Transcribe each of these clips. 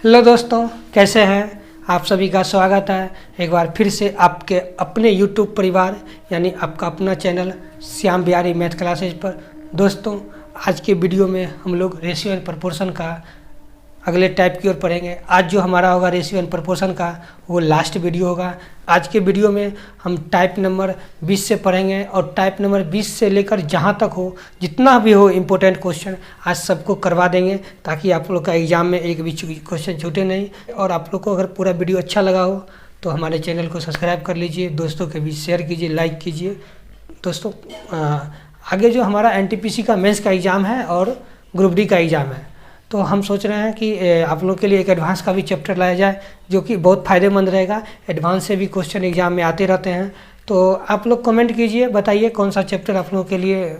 Hello दोस्तों, कैसे हैं आप? सभी का स्वागत है एक बार फिर से आपके अपने यूट्यूब परिवार यानी आपका अपना channel Shyam Bihari math classes पर। दोस्तों, आज के वीडियो में हम लोग रेशियो एंड प्रोपोर्शन का अगले टाइप की ओर पढ़ेंगे। आज जो हमारा होगा रेशियो एंड प्रोपोर्शन का, वो लास्ट वीडियो होगा। आज के वीडियो में हम टाइप नंबर 20 से पढ़ेंगे और टाइप नंबर 20 से लेकर जहाँ तक हो, जितना भी हो इम्पोर्टेंट क्वेश्चन आज सबको करवा देंगे, ताकि आप लोग का एग्जाम में एक भी क्वेश्चन छूटे नहीं। और आप लोग को अगर पूरा वीडियो अच्छा लगा हो तो हमारे चैनल को सब्सक्राइब कर लीजिए, दोस्तों के बीच शेयर कीजिए, लाइक कीजिए। दोस्तों, आगे जो हमारा NTPC का मेंस का एग्ज़ाम है और ग्रुप डी का एग्ज़ाम है, तो हम सोच रहे हैं कि आप लोग के लिए एक एडवांस का भी चैप्टर लाया जाए, जो कि बहुत फ़ायदेमंद रहेगा। एडवांस से भी क्वेश्चन एग्जाम में आते रहते हैं, तो आप लोग कमेंट कीजिए, बताइए कौन सा चैप्टर आप लोगों के लिए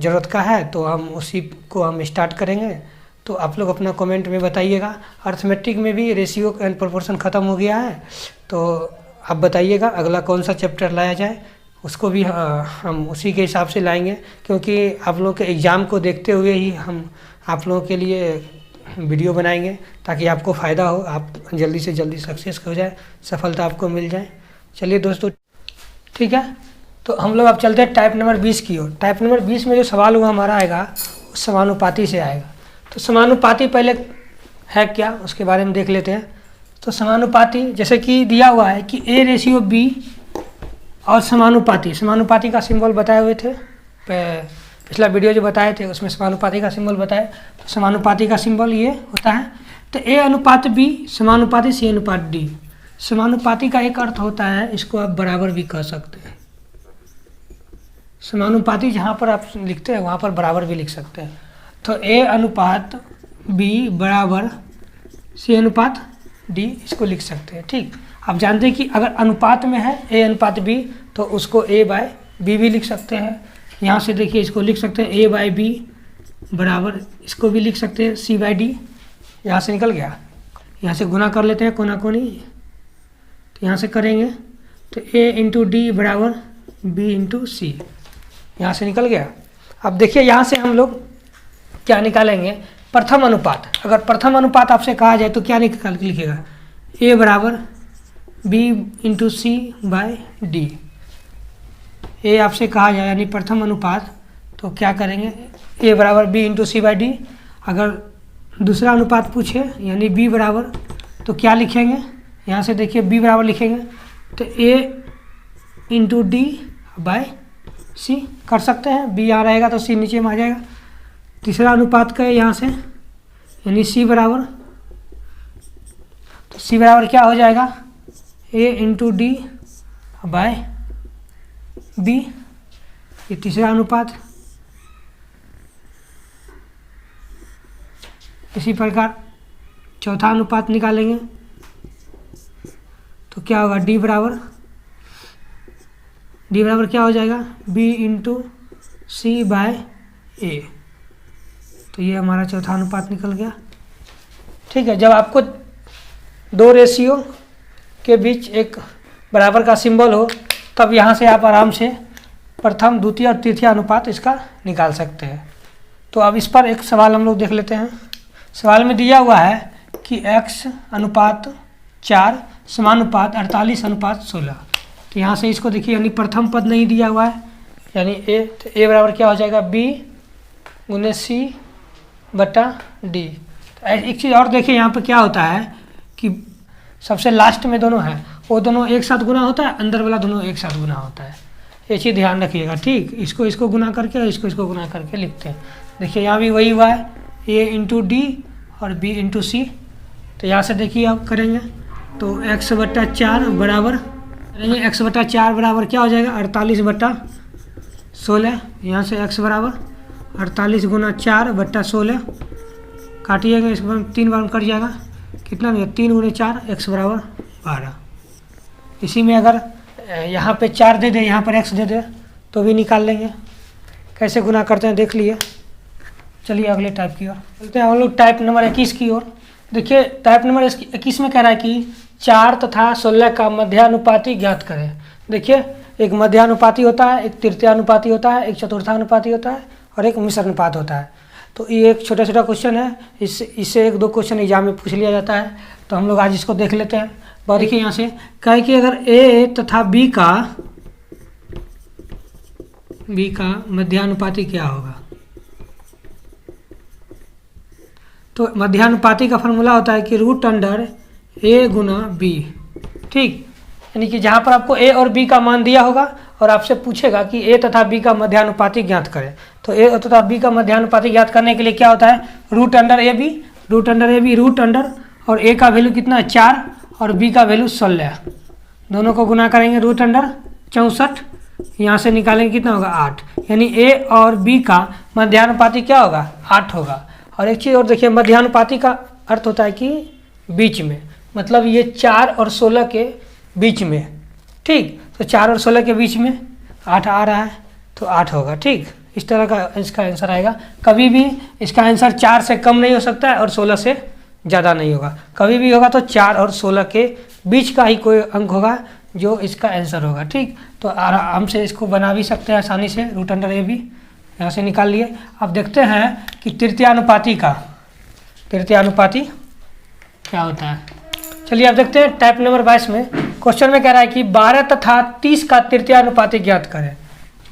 ज़रूरत का है, तो हम उसी को हम स्टार्ट करेंगे। तो आप लोग अपना कमेंट में बताइएगा। अर्थमेटिक में भी रेशियो एंड प्रोपोर्शन ख़त्म हो गया है, तो आप बताइएगा अगला कौन सा चैप्टर लाया जाए, उसको भी हम उसी के हिसाब से लाएंगे, क्योंकि आप लोगों के एग्ज़ाम को देखते हुए ही हम आप लोगों के लिए वीडियो बनाएंगे, ताकि आपको फ़ायदा हो, आप जल्दी से जल्दी सक्सेस हो जाए, सफलता आपको मिल जाए। चलिए दोस्तों, ठीक है, तो हम लोग अब चलते हैं टाइप नंबर 20 की ओर। टाइप नंबर 20 में जो सवाल हुआ हमारा आएगा, वो समानुपाती से आएगा। तो समानुपाती पहले है क्या, उसके बारे में देख लेते हैं। तो समानुपाती जैसे कि दिया हुआ है कि A/B और समानुपाती का सिंबल बताए हुए थे, पिछला वीडियो जो बताए थे उसमें समानुपाती का सिंबल बताए। तो समानुपाती का सिंबल ये होता है। तो A/B समानुपाती C/D। समानुपाती का एक अर्थ होता है, इसको आप बराबर भी कह सकते हैं। समानुपाती जहाँ पर आप लिखते हैं वहाँ पर बराबर भी लिख सकते हैं। तो A/B बराबर C/D इसको लिख सकते हैं। ठीक, आप जानते हैं कि अगर अनुपात में है A/B तो उसको A/B भी लिख सकते हैं। यहाँ से देखिए, इसको लिख सकते हैं A/B बराबर, इसको भी लिख सकते हैं C/D। यहाँ से निकल गया, यहाँ से गुना कर लेते हैं कोना कोनी, तो यहाँ से करेंगे तो A/D बराबर B/C, यहाँ से निकल गया। अब देखिए, यहाँ से हम लोग क्या निकालेंगे, प्रथम अनुपात। अगर प्रथम अनुपात आपसे कहा जाए तो क्या निकाल के लिखेगा, A बराबर B/C/D। ए आपसे कहा जाए यानी प्रथम अनुपात, तो क्या करेंगे, A बराबर B/C/D। अगर दूसरा अनुपात पूछे यानी B बराबर, तो क्या लिखेंगे, यहाँ से देखिए B बराबर लिखेंगे तो A/D/C कर सकते हैं। B यहाँ रहेगा तो C नीचे में आ जाएगा। तीसरा अनुपात का है यहाँ से, यानी C बराबर, तो C बराबर क्या हो जाएगा, A/D/B। ये तीसरा अनुपात। इसी प्रकार चौथा अनुपात निकालेंगे तो क्या होगा, D बराबर क्या हो जाएगा, B/C/A। तो ये हमारा चौथा अनुपात निकल गया। ठीक है, जब आपको दो रेशियो के बीच एक बराबर का सिंबल हो, तब यहाँ से आप आराम से प्रथम, द्वितीय और तृतीय अनुपात इसका निकाल सकते हैं। तो अब इस पर एक सवाल हम लोग देख लेते हैं। सवाल में दिया हुआ है कि X/4 समानुपात 48/16। तो यहाँ से इसको देखिए, यानी प्रथम पद नहीं दिया हुआ है, यानी A, तो A बराबर क्या हो जाएगा, B/C/D। एक चीज़ और देखिए, यहाँ पर क्या होता है कि सबसे लास्ट में दोनों है, वो दोनों एक साथ गुना होता है, अंदर वाला दोनों एक साथ गुना होता है। ये चीज़ ध्यान रखिएगा। ठीक, इसको गुना करके और इसको गुना करके लिखते हैं। देखिए, यहाँ भी वही हुआ है, A/D और B/C। तो यहाँ से देखिए आप करेंगे तो X/4 बराबर करेंगे, X/4 बराबर क्या हो जाएगा, 48/16। यहाँ से X बराबर 48 गुना 4/16, काटिएगा, इस बार 3 बार कट जाएगा, कितना नहीं, 3 गुने 4, X बराबर 12। इसी में अगर यहाँ पे 4 दे दे, यहाँ पर X दे दे, तो भी निकाल लेंगे। कैसे गुना करते हैं देख लिए। चलिए अगले टाइप की ओर चलते हैं हम लोग, टाइप नंबर 21 की ओर। देखिए, टाइप नंबर 21 में कह रहा है कि 4 तथा 16 का मध्यानुपाती ज्ञात करें। देखिए, एक मध्यानुपाती होता है, एक तृतीयानुपाती होता है, एक चतुर्थानुपाती होता है और एक मिश्र अनुपात होता है। तो ये एक छोटा छोटा क्वेश्चन है, इससे एक दो क्वेश्चन एग्जाम में पूछ लिया जाता है। तो हम लोग आज इसको देख लेते हैं। बहुत देखिए यहाँ से क्या है कि अगर ए तथा बी का मध्यानुपाती क्या होगा। तो मध्यानुपाती का फॉर्मूला होता है कि रूट अंडर ए गुना बी। ठीक, यानी कि जहाँ पर आपको ए और बी का मान दिया होगा और आपसे पूछेगा कि ए तथा बी का मध्यानुपाती ज्ञात करें, तो ए तथा बी का मध्यानुपाती ज्ञात करने के लिए क्या होता है, root under A B, root under और ए का वैल्यू कितना है 4 और बी का वैल्यू 16, दोनों को गुना करेंगे रूट अंडर 64, यहाँ से निकालेंगे कितना होगा 8, यानी ए और बी का मध्यानुपाती क्या होगा 8 होगा। और एक चीज़ और देखिए, मध्यानुपाती का अर्थ होता है कि बीच में, मतलब ये 4 और 16 के बीच में। ठीक, तो 4 और 16 के बीच में 8 आ रहा है तो 8 होगा। ठीक, इस तरह का इसका आंसर आएगा। कभी भी इसका आंसर 4 से कम नहीं हो सकता है और 16 से ज़्यादा नहीं होगा। कभी भी होगा तो 4 और 16 के बीच का ही कोई अंक होगा जो इसका आंसर होगा। ठीक, तो आराम से इसको बना भी सकते हैं आसानी से। रूट अंडर ए भी यहाँ से निकाल लिए। अब देखते हैं कि तृतीयानुपाती क्या होता है। चलिए अब देखते हैं टाइप नंबर 22 में। क्वेश्चन में कह रहा है कि 12 तथा 30 का तृतीयानुपाती ज्ञात करें।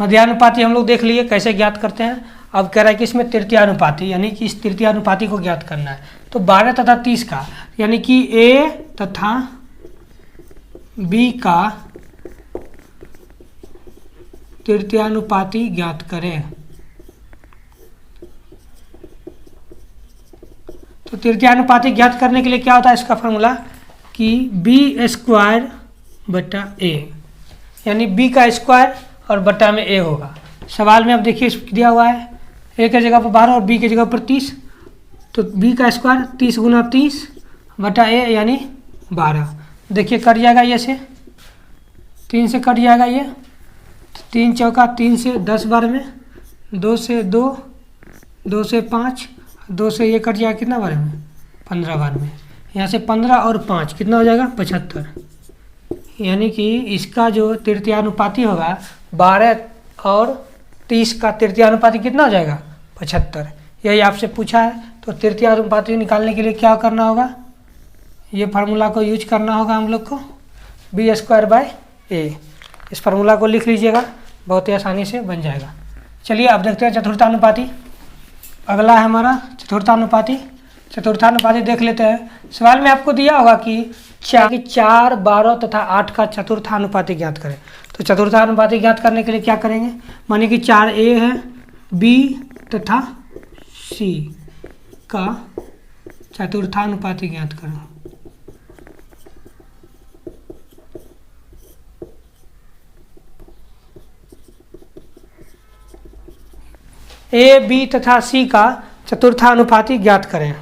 मध्यानुपाती हम लोग देख लिए कैसे ज्ञात करते हैं। अब कह रहा है कि इसमें तृतीयानुपाती, यानी कि इस तृतीयानुपाती को ज्ञात करना है। तो 12 तथा 30 का, यानी कि ए तथा बी का तृतीयानुपाती ज्ञात करें। तो तृतीयानुपाती ज्ञात करने के लिए क्या होता है इसका फॉर्मूला कि b² बटा a, यानी b का स्क्वायर और बटा में a होगा। सवाल में अब देखिए दिया हुआ है a की जगह पर 12 और b की जगह पर 30, तो b का स्क्वायर 30 गुना 30 बटा a यानी 12। देखिए कट जाएगा, ये से 3 से कट जाएगा, ये 3 चौका 3 से 10 बार में, 2 से 2, 2 से 5, 2 से ये कट जाएगा कितना बार में 15 बार में। यहाँ से 15 और 5 कितना हो जाएगा 75, यानी कि इसका जो तृतीयानुपाती होगा 12 और 30 का तृतीयानुपाती कितना हो जाएगा 75। यही आपसे पूछा है। तो तृतीयानुपाती निकालने के लिए क्या करना होगा, ये फार्मूला को यूज करना होगा हम लोग को, b²/a। इस फार्मूला को लिख लीजिएगा, बहुत ही आसानी से बन जाएगा। चलिए अब देखते हैं चतुर्थानुपाती। अगला है हमारा चतुर्थानुपाती। चतुर्थानुपाती देख लेते हैं। सवाल में आपको दिया होगा कि 4, 12 तथा 8 का चतुर्थानुपाती ज्ञात करें। तो चतुर्थानुपाती ज्ञात करने के लिए क्या करेंगे, मानिए कि 4a है, b तथा c का चतुर्थानुपाती ज्ञात करें। ए, बी तथा सी का चतुर्थानुपाती ज्ञात करें।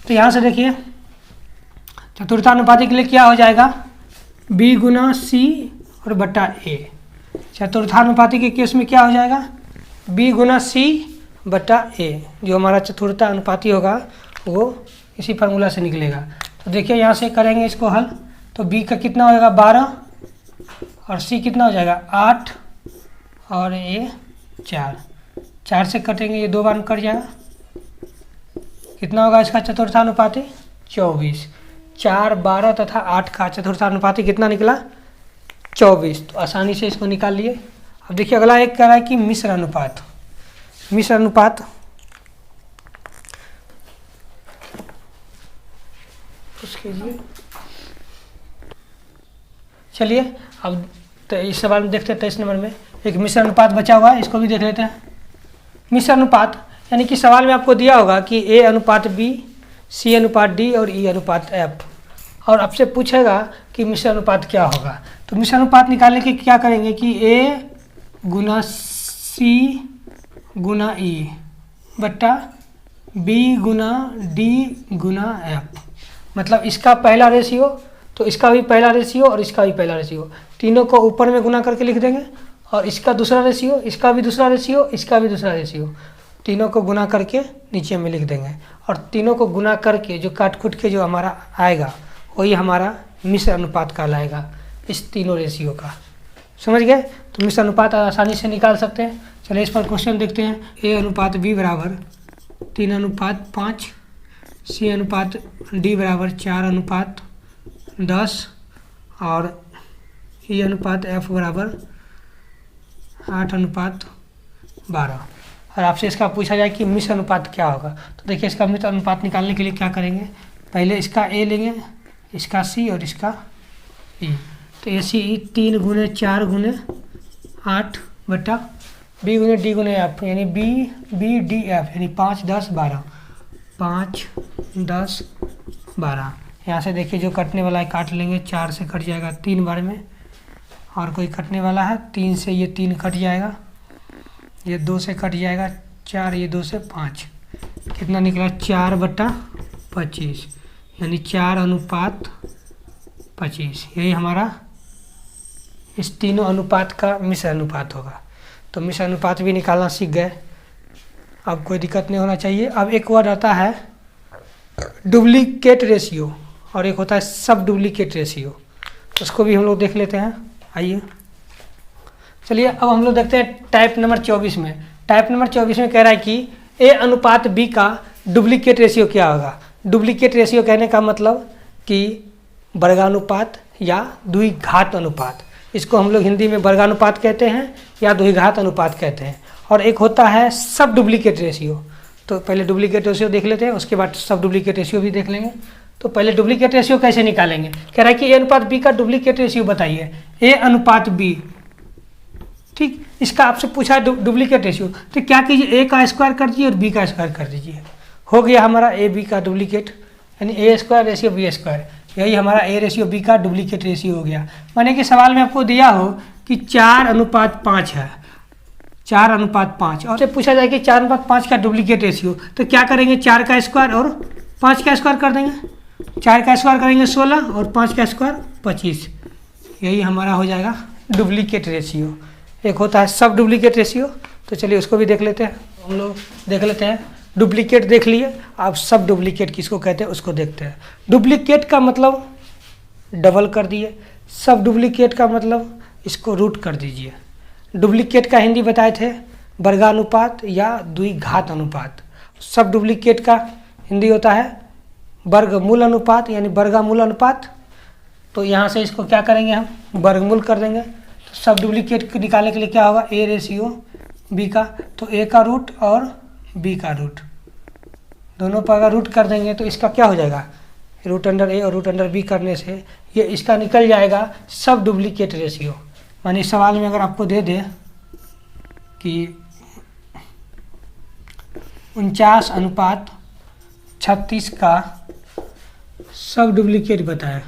तो यहाँ से देखिए चतुर्थानुपाती के लिए क्या हो जाएगा, b गुना सी और बटा a। चतुर्थानुपाती के केस में क्या हो जाएगा, b गुना सी बटा a। जो हमारा चतुर्थानुपाती होगा वो इसी फार्मूला से निकलेगा। तो देखिए यहाँ से करेंगे इसको हल, तो b का कितना हो जाएगा 12 और c कितना हो जाएगा 8 और ये 4 से कटेंगे, ये 2 बार में कट जाएगा। कितना होगा इसका चतुर्थानुपाती 24। 4, 12 तथा 8 का चतुर्थानुपाती कितना निकला 24। तो आसानी से इसको निकाल लिए। अब देखिए अगला एक कह रहा है कि मिश्र अनुपात। मिश्र अनुपात उसके लिए चलिए अब तो इस सवाल में देखते हैं 23 नंबर में एक मिश्र अनुपात बचा हुआ है, इसको भी देख लेते हैं। मिश्र अनुपात यानी कि सवाल में आपको दिया होगा कि a अनुपात b, c अनुपात d और e अनुपात f, और आपसे पूछेगा कि मिश्र अनुपात क्या होगा। तो मिश्र अनुपात निकालने के क्या करेंगे कि a Guna c Guna e बट्टा b गुना d गुना f, मतलब इसका पहला रेशियो तो इसका भी पहला रेशियो और इसका भी पहला रेशियो, तीनों को ऊपर में गुना करके लिख देंगे, और इसका दूसरा रेशियो, इसका भी दूसरा रेशियो, इसका भी दूसरा रेशियो, तीनों को गुना करके नीचे में लिख देंगे। और तीनों को गुना करके जो काट कूट के जो हमारा आएगा वही हमारा मिश्र अनुपात कहलाएगा, इस तीनों रेशियो का। समझ गए? तो मिश्र अनुपात आसानी से निकाल सकते हैं। चलिए इस पर क्वेश्चन देखते हैं। A अनुपात B बराबर 3:5, C अनुपात D बराबर 4:10 और E अनुपात F बराबर 8:12। और आपसे इसका पूछा जाए कि मिश्र अनुपात क्या होगा, तो देखिए इसका मिश्र अनुपात निकालने के लिए क्या करेंगे, पहले इसका A लेंगे, इसका C और इसका E। तो ACE 3 × 4 × 8 बटा B × D × F, यानी BDF, यानी 5, 10, 12, 5, 10, 12। यहाँ से देखिए जो कटने वाला है काट लेंगे, 4 से कट जाएगा 3 बार में, और कोई कटने वाला है 3 से, ये 3 कट जाएगा, ये 2 से कट जाएगा 4, ये 2 से 5, कितना निकला 4/25, यानी 4:25। यही हमारा इस तीनों अनुपात का मिश्र अनुपात होगा। तो मिश्र अनुपात भी निकालना सीख गए, अब कोई दिक्कत नहीं होना चाहिए। अब एक वर्ड आता है डुप्लीकेट रेशियो और एक होता है सब डुप्लीकेट रेशियो, उसको भी हम लोग देख लेते हैं। आइए चलिए अब हम लोग देखते हैं टाइप नंबर 24 में। टाइप नंबर 24 में कह रहा है कि A अनुपात B का डुप्लीकेट रेशियो क्या होगा। डुप्लीकेट रेशियो कहने का मतलब कि वर्गानुपात या द्विघात अनुपात, इसको हम लोग हिंदी में वर्गानुपात कहते हैं या द्विघात अनुपात कहते हैं। और एक होता है सब डुप्लीकेट रेशियो। तो पहले डुप्लीकेट रेशियो देख लेते हैं, उसके बाद सब डुप्लीकेट रेशियो भी देख लेंगे। तो पहले डुप्लीकेट रेशियो कैसे निकालेंगे, कह रहा है कि A अनुपात B का डुप्लीकेट रेशियो बताइए। A अनुपात B, ठीक, इसका आपसे पूछा डुप्लीकेट रेशियो, तो क्या कीजिए A का स्क्वायर कर दीजिए और B का स्क्वायर कर दीजिए, हो गया हमारा A B का डुप्लीकेट, यानी A square ratio B square, यही हमारा A रेशियो B का डुप्लीकेट रेशियो हो गया। माने कि सवाल में आपको दिया हो कि 4:5 है, 4:5, और से पूछा जाए कि 4:5 का डुप्लीकेट रेशियो, तो क्या करेंगे 4 का स्क्वायर और 5 का स्क्वायर कर देंगे, 4 का स्क्वायर करेंगे 16 और 5 का स्क्वायर 25, यही हमारा हो जाएगा डुप्लीकेट रेशियो। एक होता है सब डुप्लीकेट रेशियो, तो चलिए उसको भी देख लेते हैं। हम लोग देख लेते हैं, डुप्लीकेट देख लिए, अब सब डुप्लीकेट किसको कहते हैं उसको देखते हैं। डुप्लीकेट का मतलब डबल कर दिए, सब डुप्लीकेट का मतलब इसको रूट कर दीजिए। डुप्लीकेट का हिंदी बताए थे वर्गानुपात या द्विघात अनुपात। सब डुप्लीकेट का हिंदी होता है वर्गमूल अनुपात, यानी वर्गमूल अनुपात। तो यहाँ से इसको क्या करेंगे, हम वर्गमूल कर देंगे। तो सब डुप्लीकेट निकालने के लिए क्या होगा, A रेशियो B का, तो A का रूट और B का रूट, दोनों पर अगर रूट कर देंगे तो इसका क्या हो जाएगा, रूट अंडर A और रूट अंडर B करने से ये इसका निकल जाएगा सब डुप्लीकेट रेशियो। माने सवाल में अगर आपको दे दे कि 49:36 का सब डुप्लीकेट बताए,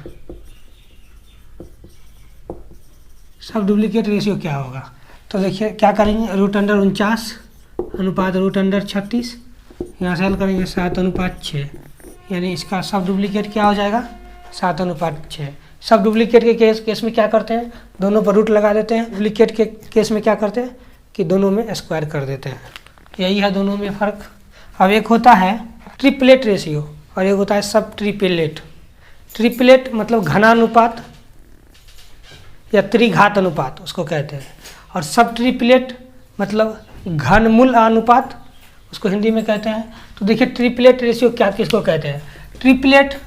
सब डुप्लीकेट रेशियो क्या होगा, तो देखिए क्या करेंगे, रूट अंडर 49 अनुपात रूट अंडर 36, यहाँ से हल करेंगे 7:6, यानी इसका सब डुप्लीकेट क्या हो जाएगा 7:6। सब डुप्लीकेट के केस में क्या करते हैं, दोनों पर रूट लगा देते हैं। डुप्लीकेट के केस में क्या करते हैं कि दोनों में स्क्वायर कर देते हैं, यही है दोनों में फ़र्क। अब एक होता है ट्रिपलेट रेशियो और एक होता है सब ट्रिपलेट। ट्रिपलेट मतलब घनानुपात या त्रिघात अनुपात उसको कहते हैं, और सब ट्रिपलेट मतलब घनमूल अनुपात उसको हिंदी में कहते हैं। तो देखिए ट्रिपलेट रेशियो क्या किसको कहते हैं, ट्रिपलेट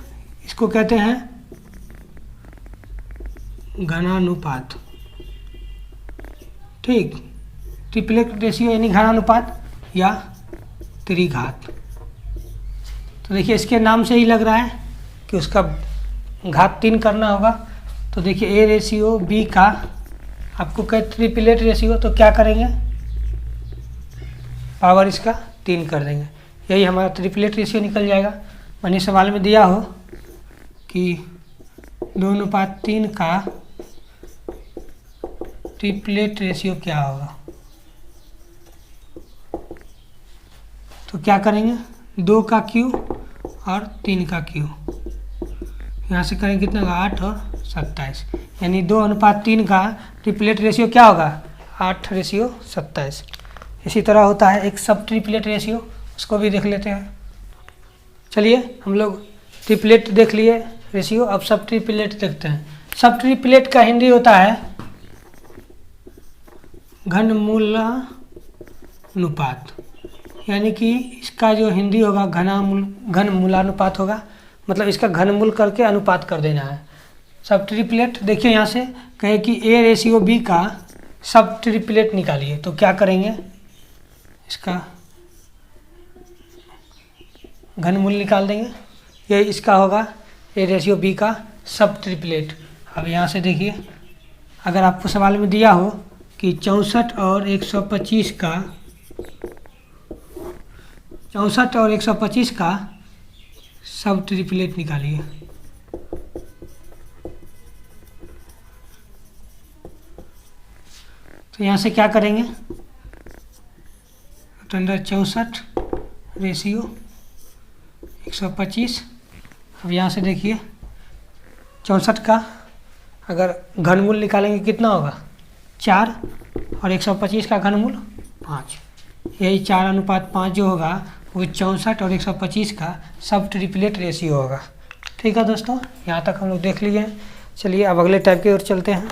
इसको कहते हैं घनानुपात, ठीक, ट्रिपलेट रेशियो यानी घनानुपात या त्रिघात। तो देखिए इसके नाम से ही लग रहा है कि उसका घात 3 करना होगा। तो देखिए A रेशियो B का आपको कहे ट्रिपलेट रेशियो, तो क्या करेंगे पावर इसका 3 कर देंगे, यही हमारा ट्रिपलेट रेशियो निकल जाएगा। माने सवाल में दिया हो कि 2:3 का ट्रिपलेट रेशियो क्या होगा, तो क्या करेंगे 2 का क्यू और 3 का क्यू, यहाँ से करेंगे कितना होगा 8 और 27, यानी 2:3 का ट्रिपलेट रेशियो क्या होगा 8:27। इसी तरह होता है एक सब ट्रिपलेट रेशियो, उसको भी देख लेते हैं। चलिए हम लोग ट्रिपलेट देख लिए रेशियो, अब सब ट्रिपलेट देखते हैं। सब ट्रिपलेट का हिंदी होता है घनमूल घनानुपात, यानी कि इसका जो हिंदी होगा घनमूलानुपात होगा, मतलब इसका घनमूल करके अनुपात कर देना है। सब ट्रिपलेट देखिए यहाँ से कहे कि A/B का सब ट्रिपलेट निकालिए, तो क्या करेंगे, इसका घनमूल निकाल देंगे, ये इसका होगा A/B का सब ट्रिपलेट। अब यहाँ से देखिए, अगर आपको सवाल में दिया हो कि 64 और 125 का 125 का सब ट्रिपलेट निकालिए, तो यहाँ से क्या करेंगे, तो अंदर 64 रेशियो 125। अब यहाँ से देखिए 64 का अगर घनमूल निकालेंगे कितना होगा 4, और 125 का घनमूल 5, यही 4:5 जो होगा वो 64 और 125 का सब ट्रिपलेट रेशियो होगा। ठीक है दोस्तों, यहाँ तक हम लोग देख लिए हैं। चलिए अब अगले टाइप की ओर चलते हैं।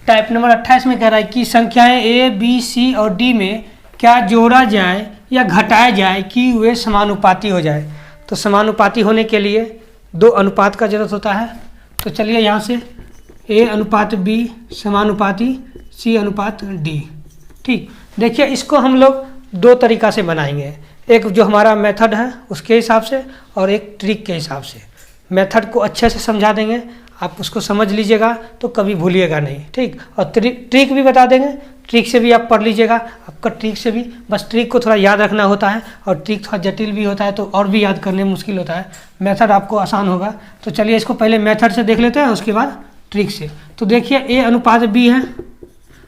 टाइप नंबर 28 में कह रहा है कि संख्याएं A, B, C और D में क्या जोड़ा जाए या घटाया जाए कि वे समानुपाती हो जाए। तो समानुपाती होने के लिए 2 अनुपात का जरूरत होता है। तो चलिए यहाँ से A/B समानुपाती C/D। ठीक, देखिए इसको हम लोग 2 तरीक़ा से बनाएंगे, एक जो हमारा मेथड है उसके हिसाब से और एक ट्रिक के हिसाब से। मेथड को अच्छे से समझा देंगे, आप उसको समझ लीजिएगा तो कभी भूलिएगा नहीं। ठीक, और ट्रिक भी बता देंगे, ट्रिक से भी आप पढ़ लीजिएगा। आपका ट्रिक से भी बस ट्रिक को थोड़ा याद रखना होता है, और ट्रिक थोड़ा जटिल भी होता है तो और भी याद करने में मुश्किल होता है। मेथड आपको आसान होगा। तो चलिए इसको पहले मेथड से देख लेते हैं, उसके बाद ट्रिक से। तो देखिए A/B है,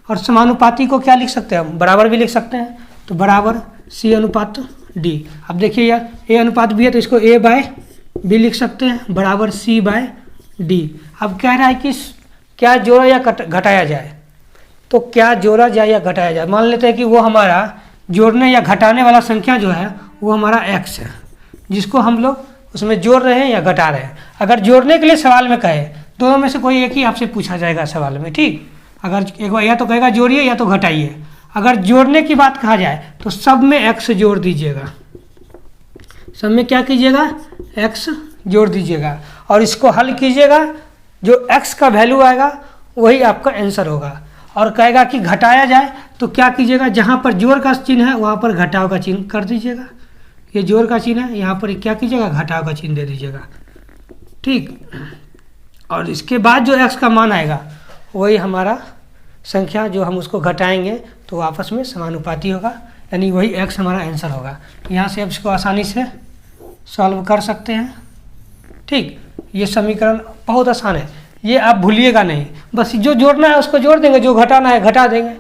और समानुपाती को क्या लिख सकते हैं हम, बराबर भी लिख सकते हैं, तो बराबर C/D। अब देखिए यार A/B है तो इसको A/B लिख सकते हैं, बराबर C/D। अब कह रहा है कि क्या जोड़ा या घटाया जाए, तो क्या जोड़ा जाए या घटाया जाए। मान लेते हैं कि वो हमारा जोड़ने या घटाने वाला संख्या जो है वो हमारा x है, जिसको हम लोग उसमें जोड़ रहे हैं या घटा रहे हैं। अगर जोड़ने के लिए सवाल में कहे, दोनों में से कोई एक ही आपसे पूछा जाएगा सवाल में। ठीक, अगर एक बार या तो कहेगा जोड़िए या तो घटाइए। अगर जोड़ने की बात कहा जाए तो सब में x जोड़ दीजिएगा, सब में क्या कीजिएगा, x जोड़ दीजिएगा, और इसको हल कीजिएगा। जो x का वैल्यू आएगा वही आपका आंसर होगा। और कहेगा कि घटाया जाए तो क्या कीजिएगा, जहाँ पर जोड़ का चिन्ह है वहाँ पर घटाव का चिन्ह कर दीजिएगा। ये जोड़ का चिन्ह है, यहाँ पर क्या कीजिएगा, घटाव का चिन्ह दे दीजिएगा। ठीक, और इसके बाद जो x का मान आएगा वही हमारा संख्या जो हम उसको घटाएंगे तो आपस में समानुपाती होगा, यानी वही x हमारा आंसर होगा। यहाँ से आप इसको आसानी से सॉल्व कर सकते हैं। ठीक, ये समीकरण बहुत आसान है, ये आप भूलिएगा नहीं। बस जो जोड़ना है उसको जोड़ देंगे, जो घटाना है घटा देंगे,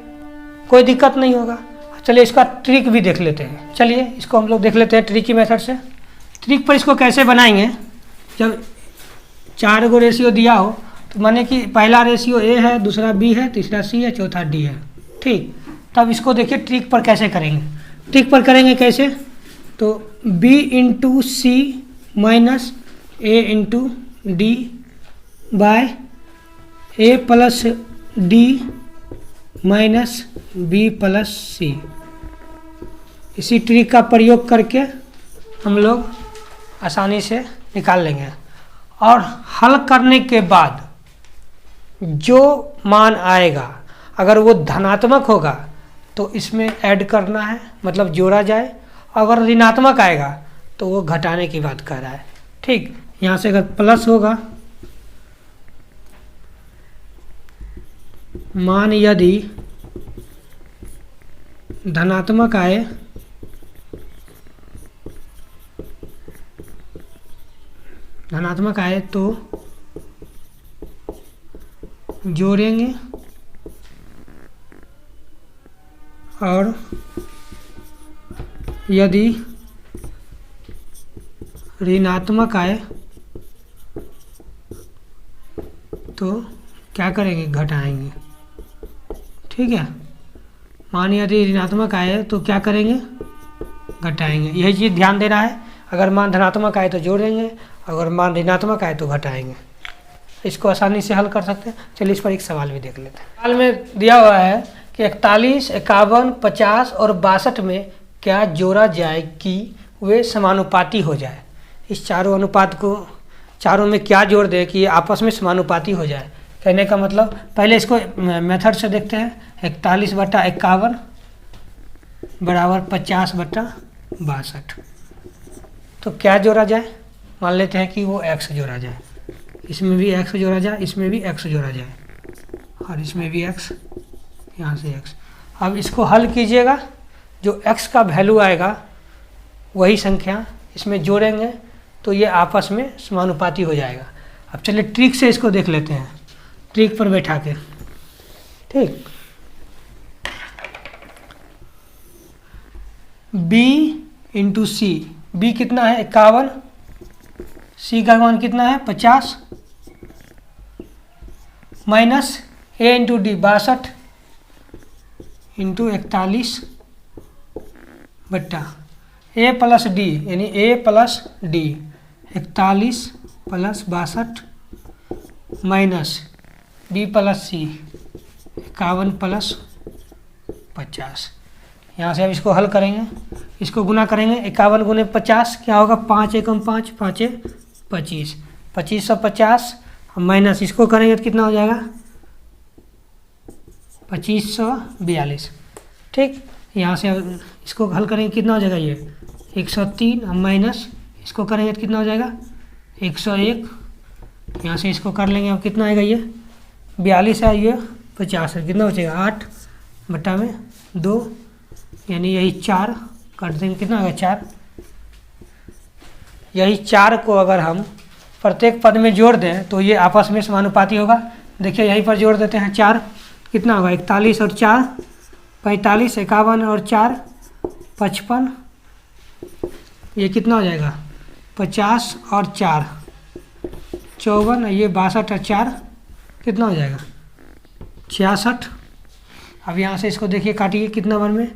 कोई दिक्कत नहीं होगा। चलिए इसका ट्रिक भी देख लेते हैं। चलिए इसको हम लोग देख लेते हैं ट्रिक की मेथड से। ट्रिक पर इसको कैसे बनाएंगे, जब 4 गो रेशियो दिया हो तो माने कि पहला रेशियो A है, दूसरा B है, तीसरा C है, चौथा D है। ठीक, तब इसको देखिए ट्रिक पर कैसे करेंगे। ट्रिक पर करेंगे कैसे, तो B/C minus A/D bye A+D minus B+C। इसी ट्रिक का प्रयोग करके हम लोग आसानी से निकाल लेंगे। और हल करने के बाद जो मान आएगा अगर वो धनात्मक होगा तो इसमें ऐड करना है, मतलब जोड़ा जाए। अगर ऋणात्मक आएगा तो वो घटाने की बात कर रहा है। ठीक, यहाँ से अगर प्लस होगा, मान यदि धनात्मक आए तो जोड़ेंगे, और यदि ऋणात्मक आए तो क्या करेंगे, घटाएंगे। ठीक है, मान यदि ऋणात्मक आए तो क्या करेंगे, घटाएंगे। यही चीज़ ध्यान देना है। अगर मान धनात्मक आए तो जोड़ेंगे, अगर मान ऋणात्मक आए तो घटाएंगे। इसको आसानी से हल कर सकते हैं। चलिए इस पर एक सवाल भी देख लेते हैं। सवाल में दिया हुआ है कि 41, 51, 50 और 62 में क्या जोड़ा जाए कि वे समानुपाती हो जाए। इस चारों अनुपात को, चारों में क्या जोड़ दे कि ये आपस में समानुपाती हो जाए। कहने का मतलब पहले इसको मेथड से देखते हैं। 41/51 बराबर 50/62। तो क्या जोड़ा जाए, मान लेते हैं कि वो x जोड़ा जाए, इसमें भी x जोड़ा जाए, इसमें भी x जोड़ा जाए, और इसमें भी x, यहाँ से x। अब इसको हल कीजिएगा, जो x का वैल्यू आएगा वही संख्या इसमें जोड़ेंगे तो ये आपस में समानुपाती हो जाएगा। अब चलिए ट्रिक से इसको देख लेते हैं, ट्रिक पर बैठा के। ठीक, b इंटू सी, b कितना है 51, c का मान कितना है 50, minus a into D 62 into 41 बट्टा a प्लस डी, यानी a plus D 41 plus 62 minus b plus C 51 plus 50। यहाँ से अब इसको हल करेंगे, इसको गुना करेंगे। 51 गुने 50 क्या होगा, 5 एकम 5, 5 25, 2550 माइनस इसको करेंगे तो कितना हो जाएगा 2542। ठीक, यहाँ से अब इसको हल करेंगे कितना हो जाएगा ये 103, माइनस इसको करेंगे तो कितना हो जाएगा 101। यहाँ से इसको कर लेंगे, अब कितना आएगा ये 42 है, ये 50 है, कितना बचेगा 8 बट्टा में 2, यानी यही 4 काट देंगे, कितना होगा 4। यही 4 को अगर हम प्रत्येक पद में जोड़ दें तो ये आपस में समानुपाती होगा। देखिए यहीं पर जोड़ देते हैं 4, कितना होगा 41 और 4 45, 51 और 4 55, ये कितना हो जाएगा 50 और 4 54, ये 62 और 4 कितना हो जाएगा 66। अब यहाँ से इसको देखिए काटिए कितना बार में,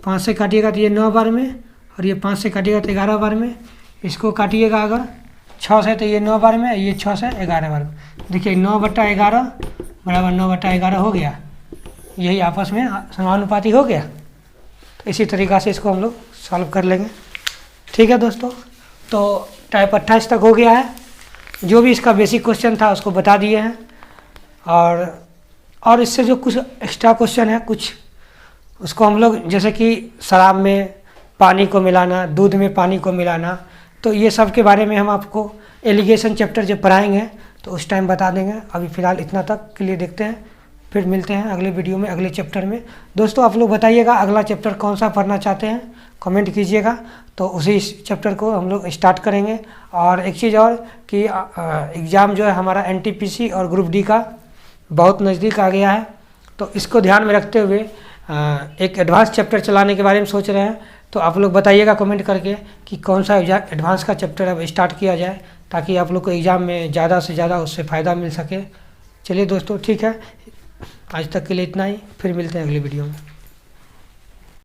5 से काटिएगा तो ये 9 बार में, और ये 5 से काटिएगा तो 11 बार में। इसको काटिएगा अगर 6 से तो ये 9 बार में, ये 6 से 11 बार में। देखिए 9/11 बराबर 9/11 हो गया, यही आपस में समानुपाती हो गया। तो इसी तरीक़ा से इसको हम लोग सॉल्व कर लेंगे। ठीक है दोस्तों, तो टाइप 28 तक हो गया है। जो भी इसका बेसिक क्वेश्चन था उसको बता दिए हैं, और इससे जो कुछ एक्स्ट्रा क्वेश्चन है कुछ, उसको हम लोग जैसे कि शराब में पानी को मिलाना, दूध में पानी को मिलाना, तो ये सब के बारे में हम आपको एलिगेशन चैप्टर जब पढ़ाएंगे तो उस टाइम बता देंगे। अभी फ़िलहाल इतना तक के लिए देखते हैं, फिर मिलते हैं अगले वीडियो में अगले चैप्टर में। दोस्तों आप लोग बताइएगा अगला चैप्टर कौन सा पढ़ना चाहते हैं, कमेंट कीजिएगा, तो उसी चैप्टर को हम लोग स्टार्ट करेंगे। और एक चीज़ और कि एग्ज़ाम जो है हमारा NTPC और ग्रुप डी का बहुत नज़दीक आ गया है, तो इसको ध्यान में रखते हुए एक एडवांस चैप्टर चलाने के बारे में सोच रहे हैं। तो आप लोग बताइएगा कमेंट करके कि कौन सा एडवांस का चैप्टर अब स्टार्ट किया जाए, ताकि आप लोग को एग्ज़ाम में ज़्यादा से ज़्यादा उससे फ़ायदा मिल सके। चलिए दोस्तों ठीक है, आज तक के लिए इतना ही, फिर मिलते हैं अगली वीडियो में।